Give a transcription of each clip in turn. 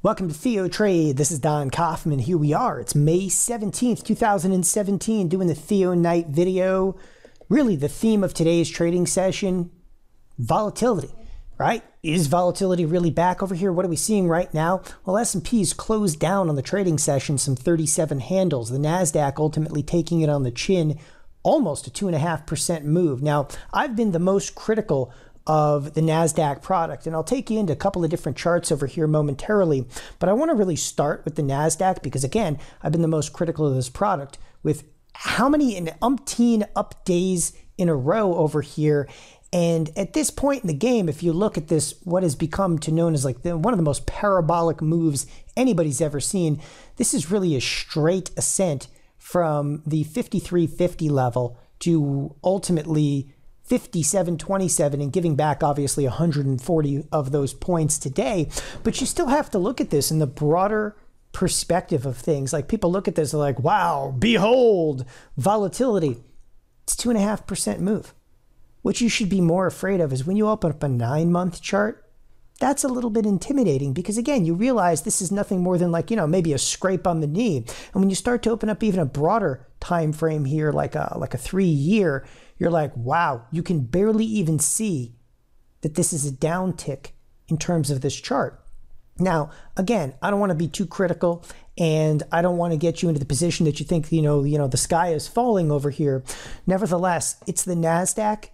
Welcome to TheoTrade. This is Don Kaufman. Here we are. It's May 17th, 2017, doing the Theo Night video. Really, the theme of today's trading session, volatility, right? Is volatility really back over here? What are we seeing right now? Well, S&P's closed down on the trading session, some 37 handles. The Nasdaq ultimately taking it on the chin, almost a 2.5% move. Now, I've been the most critical of the Nasdaq product, and I'll take you into a couple of different charts over here momentarily, but I want to really start with the Nasdaq because, again, I've been the most critical of this product with how many umpteen up days in a row over here. And at this point in the game, if you look at this, what has become to known as like one of the most parabolic moves anybody's ever seen, this is really a straight ascent from the 53.50 level to ultimately 57.27 and giving back obviously 140 of those points today. But you still have to look at this in the broader perspective of things. Like, people look at this and like, wow, behold, volatility. It's 2.5% move. What you should be more afraid of is when you open up a 9-month chart, that's a little bit intimidating because, again, you realize this is nothing more than like, maybe a scrape on the knee. And when you start to open up even a broader time frame here, like a 3-year, you're like, wow, you can barely even see that this is a downtick in terms of this chart. Now, again, I don't want to be too critical, and I don't want to get you into the position that you think, the sky is falling over here. Nevertheless, it's the Nasdaq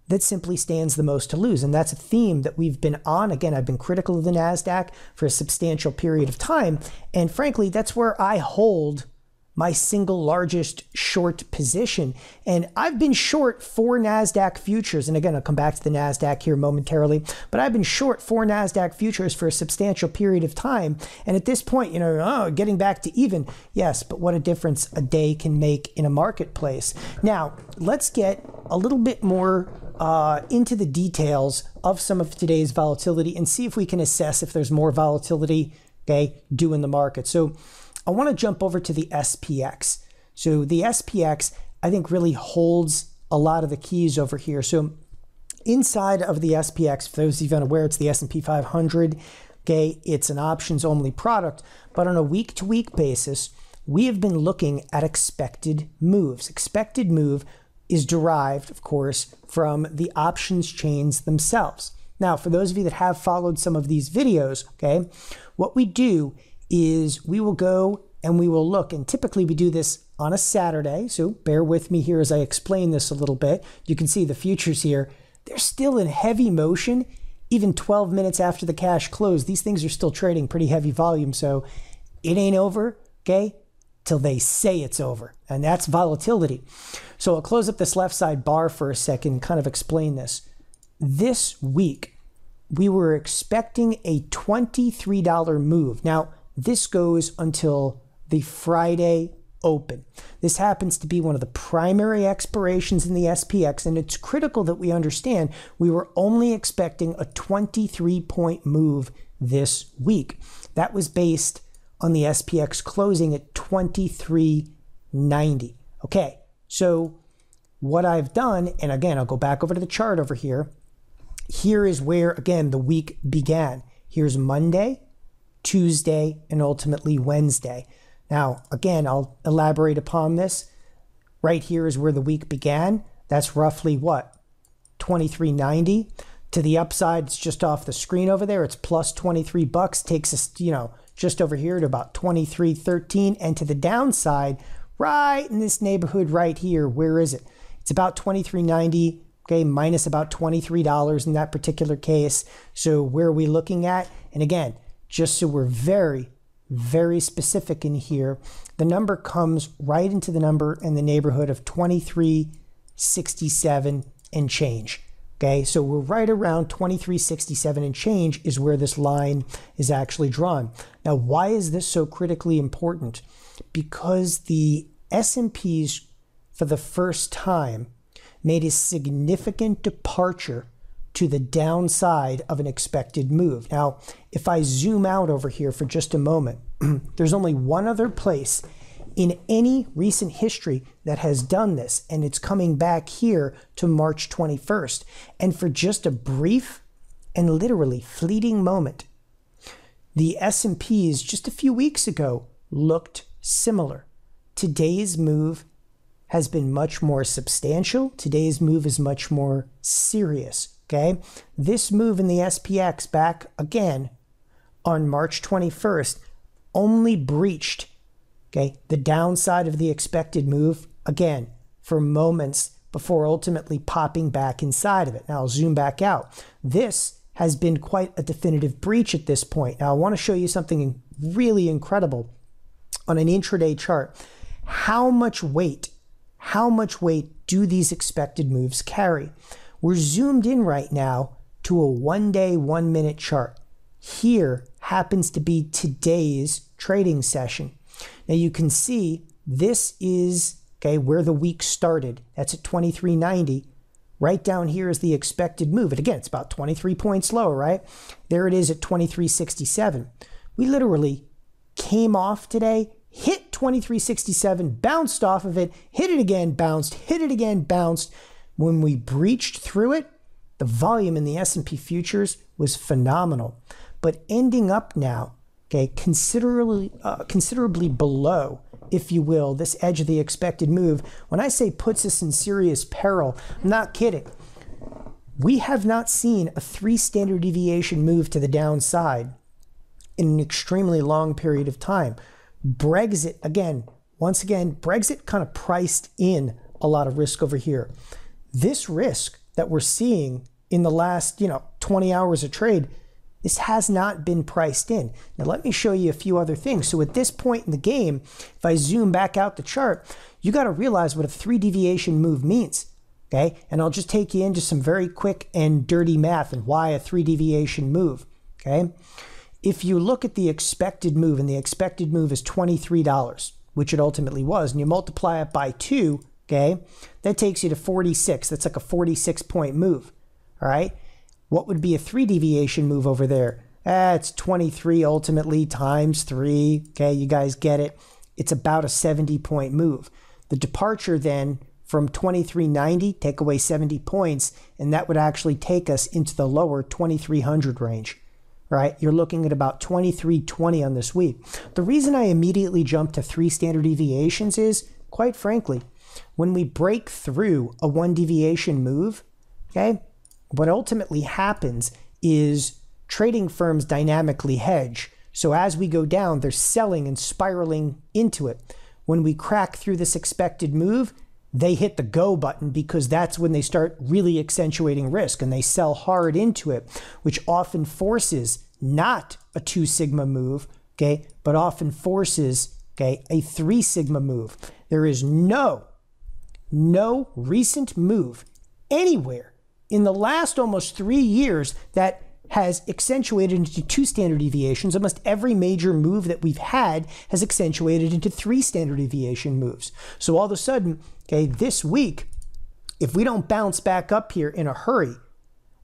that simply stands the most to lose. And that's a theme that we've been on. Again, I've been critical of the Nasdaq for a substantial period of time. And frankly, that's where I hold my single largest short position. And I've been short 4 Nasdaq futures. And again, I'll come back to the Nasdaq here momentarily, but I've been short 4 Nasdaq futures for a substantial period of time. And at this point, getting back to even, yes, but what a difference a day can make in a marketplace. Now, let's get a little bit more into the details of some of today's volatility and see if we can assess if there's more volatility, due in the market. So I want to jump over to the SPX. So the SPX, I think, really holds a lot of the keys over here. So inside of the SPX, for those of you unaware, it's the S&P 500. It's an options only product, but on a week-to-week basis, we have been looking at expected moves. Expected move is derived, of course, from the options chains themselves. Now, for those of you that have followed some of these videos, what we do is we will go and we will look, and typically we do this on a Saturday, so bear with me here as I explain this a little bit. You can see the futures here, they're still in heavy motion, even 12 minutes after the cash close. These things are still trading pretty heavy volume, so it ain't over, till they say it's over, and that's volatility. So I'll close up this left side bar for a second and kind of explain this. This week, we were expecting a $23 move. Now, this goes until the Friday open. This happens to be one of the primary expirations in the SPX, and it's critical that we understand we were only expecting a 23-point move this week. That was based on the SPX closing at 23.90. Okay, so what I've done, and again, I'll go back over to the chart over here. Here is where, again, the week began. Here's Monday, Tuesday, and ultimately Wednesday. Now, again, I'll elaborate upon this. Right here is where the week began. That's roughly what? 23.90. To the upside, it's just off the screen over there. It's plus 23 bucks. Takes us, just over here to about 23.13. And to the downside, right in this neighborhood right here, where is it? It's about 23.90. Minus about $23 in that particular case. So where are we looking at? And again, just so we're very, very specific in here, the number comes right into the number in the neighborhood of 23.67 and change. So we're right around 23.67 and change is where this line is actually drawn. Now, why is this so critically important? Because the S&Ps, for the first time, made a significant departure to the downside of an expected move. Now, if I zoom out over here for just a moment, there's only one other place in any recent history that has done this, and it's coming back here to March 21st. And for just a brief and literally fleeting moment, The S&Ps just a few weeks ago looked similar. Today's move has been much more substantial. Today's move is much more serious, okay? This move in the SPX back again on March 21st only breached, okay, the downside of the expected move, again, for moments before ultimately popping back inside of it. Now I'll zoom back out. This has been quite a definitive breach at this point. Now I want to show you something really incredible on an intraday chart. How much weight do these expected moves carry? We're zoomed in right now to a 1-day, 1-minute chart. Here happens to be today's trading session. Now you can see this is, okay, where the week started. That's at 2390. Right down here is the expected move. And again, it's about 23 points lower, right? There it is at 2367. We literally came off today, hit 2367, bounced off of it, hit it again, bounced, hit it again, bounced. When we breached through it, the volume in the S&P futures was phenomenal. But ending up now, okay, considerably below, if you will, this edge of the expected move. When I say puts us in serious peril, I'm not kidding. We have not seen a 3 standard deviation move to the downside in an extremely long period of time. Brexit, once again, Brexit kind of priced in a lot of risk over here. This risk that we're seeing in the last, 20 hours of trade, this has not been priced in. Now, let me show you a few other things. So at this point in the game, if I zoom back out the chart, you got to realize what a 3 deviation move means, okay? And I'll just take you into some very quick and dirty math and why a 3 deviation move, okay? If you look at the expected move, and the expected move is $23, which it ultimately was, and you multiply it by 2, okay, that takes you to 46. That's like a 46-point move, all right? What would be a 3 deviation move over there? It's 23 ultimately times 3. Okay, you guys get it. It's about a 70-point move. The departure then from 2390, take away 70 points, and that would actually take us into the lower 2300 range. Right? You're looking at about 2320 on this week. The reason I immediately jumped to 3 standard deviations is, quite frankly, when we break through a 1 deviation move, okay, what ultimately happens is trading firms dynamically hedge. So as we go down, they're selling and spiraling into it. When we crack through this expected move, they hit the go button because that's when they start really accentuating risk, and they sell hard into it, which often forces not a 2 sigma move, okay, but often forces, okay, a 3 sigma move. There is no recent move anywhere in the last almost 3 years that has accentuated into 2 standard deviations. Almost every major move that we've had has accentuated into 3 standard deviation moves. So all of a sudden, okay, this week, if we don't bounce back up here in a hurry,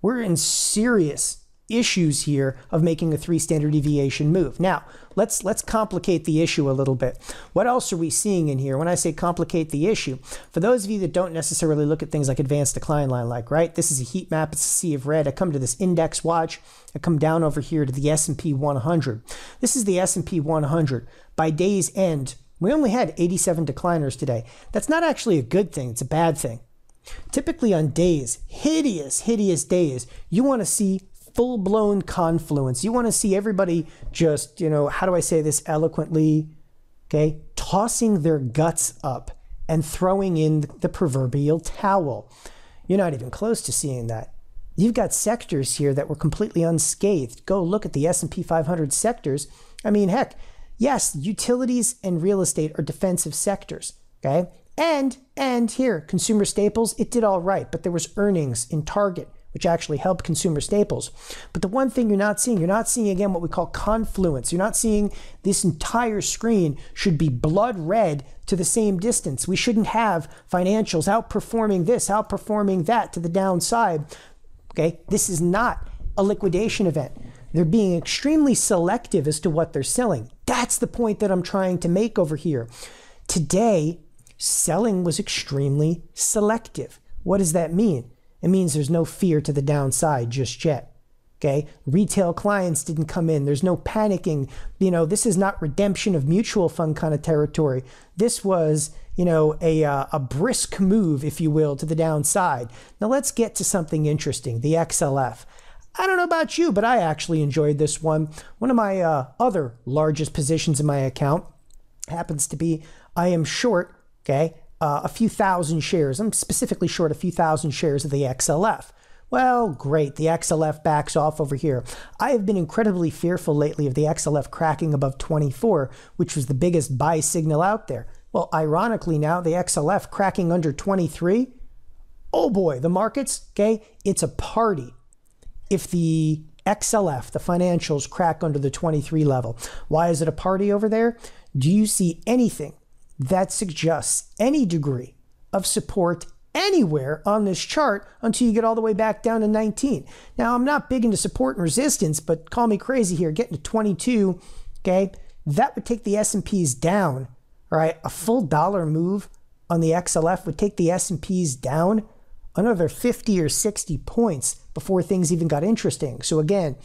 we're in serious issues here of making a 3 standard deviation move. Now, let's complicate the issue a little bit. What else are we seeing in here? When I say complicate the issue, for those of you that don't necessarily look at things like advanced decline line, like, right, this is a heat map, it's a sea of red. I come to this index watch, I come down over here to the S&P 100. This is the S&P 100. By day's end, we only had 87 decliners today. That's not actually a good thing, it's a bad thing. Typically on days, hideous days, you want to see full-blown confluence. You want to see everybody just, how do I say this eloquently? Okay, tossing their guts up and throwing in the proverbial towel. You're not even close to seeing that. You've got sectors here that were completely unscathed. Go look at the S&P 500 sectors. I mean, heck, yes, utilities and real estate are defensive sectors, okay? And here, consumer staples, it did all right, but there was earnings in Target, which actually helped consumer staples. But the one thing you're not seeing again what we call confluence. You're not seeing this entire screen should be blood red to the same distance. We shouldn't have financials outperforming this, outperforming that to the downside. Okay, this is not a liquidation event. They're being extremely selective as to what they're selling. That's the point that I'm trying to make over here. Today, selling was extremely selective. What does that mean? It means there's no fear to the downside just yet. Okay, retail clients didn't come in. There's no panicking. This is not redemption of mutual fund kind of territory. This was, a brisk move, if you will, to the downside. Now let's get to something interesting, the XLF. I don't know about you, but I actually enjoyed this one. One of my other largest positions in my account happens to be I am short, a few thousand shares. I'm specifically short a few thousand shares of the XLF. Well, great. The XLF backs off over here. I have been incredibly fearful lately of the XLF cracking above 24, which was the biggest buy signal out there. Well, ironically now, the XLF cracking under 23. Oh boy, the markets, it's a party if the XLF, the financials, crack under the 23 level. Why is it a party over there? Do you see anything that suggests any degree of support anywhere on this chart until you get all the way back down to 19? Now, I'm not big into support and resistance, but call me crazy here. Getting to 22, that would take the S&Ps down, all right? A full dollar move on the XLF would take the S&Ps down another 50 or 60 points before things even got interesting. So again,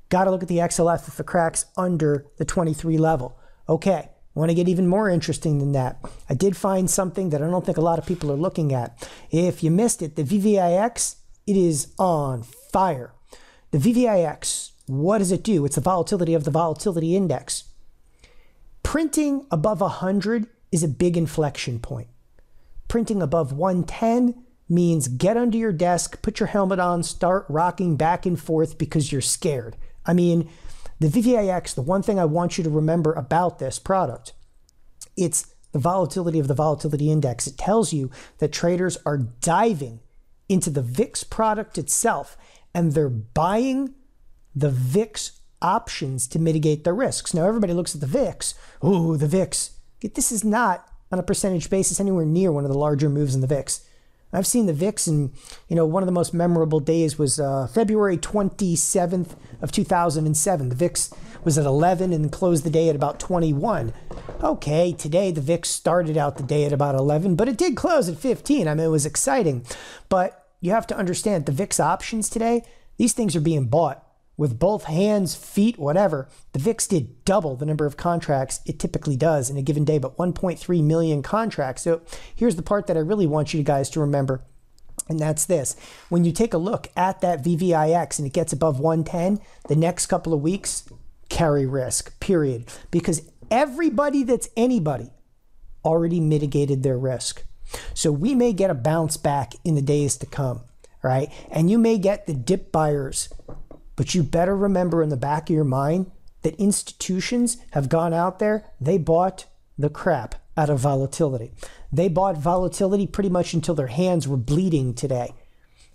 got to look at the XLF if it cracks under the 23 level. Okay. I want to get even more interesting than that. I did find something that I don't think a lot of people are looking at. If you missed it, the VVIX, it is on fire. The VVIX, what does it do? It's the volatility of the volatility index. Printing above 100 is a big inflection point. Printing above 110 means get under your desk, put your helmet on, start rocking back and forth because you're scared. I mean, the VVIX, the one thing I want you to remember about this product, it's the volatility of the volatility index. It tells you that traders are diving into the VIX product itself, and they're buying the VIX options to mitigate their risks. Now, everybody looks at the VIX. Oh, the VIX. This is not, on a percentage basis, anywhere near one of the larger moves in the VIX. I've seen the VIX, and one of the most memorable days was February 27th of 2007. The VIX was at 11 and closed the day at about 21. Okay, today the VIX started out the day at about 11, but it did close at 15. I mean, it was exciting. But you have to understand, the VIX options today, these things are being bought with both hands, feet, whatever. The VIX did double the number of contracts it typically does in a given day, but 1.3 million contracts. So here's the part that I really want you guys to remember, and that's this. When you take a look at that VVIX and it gets above 110, the next couple of weeks, carry risk, period. Because everybody that's anybody already mitigated their risk. So we may get a bounce back in the days to come, right? And you may get the dip buyers, but you better remember in the back of your mind that institutions have gone out there, they bought the crap out of volatility. They bought volatility pretty much until their hands were bleeding today.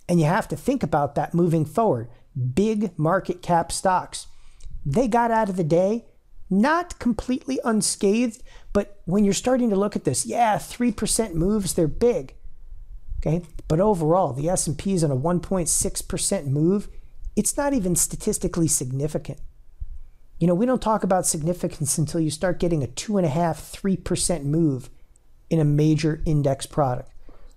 And you have to think about that moving forward. Big market cap stocks, they got out of the day not completely unscathed, but when you're starting to look at this, 3% moves, they're big. Okay, but overall, the S&P is on a 1.6% move. It's not even statistically significant. We don't talk about significance until you start getting a 2.5%, 3% move in a major index product.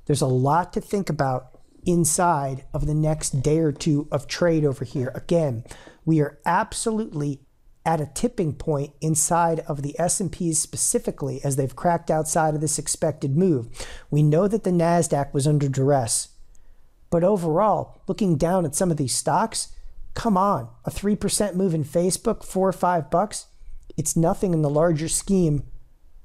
There's a lot to think about inside of the next day or two of trade over here. Again, we are absolutely at a tipping point inside of the S&Ps specifically as they've cracked outside of this expected move. We know that the Nasdaq was under duress. But overall, looking down at some of these stocks, come on, a 3% move in Facebook, $4 or $5, it's nothing in the larger scheme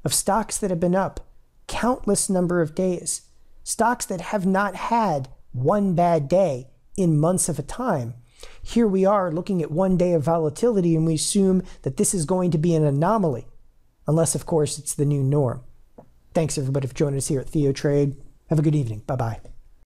of stocks that have been up countless number of days, stocks that have not had one bad day in months of a time. Here we are looking at one day of volatility, and we assume that this is going to be an anomaly, unless, of course, it's the new norm. Thanks, everybody, for joining us here at TheoTrade. Have a good evening. Bye-bye.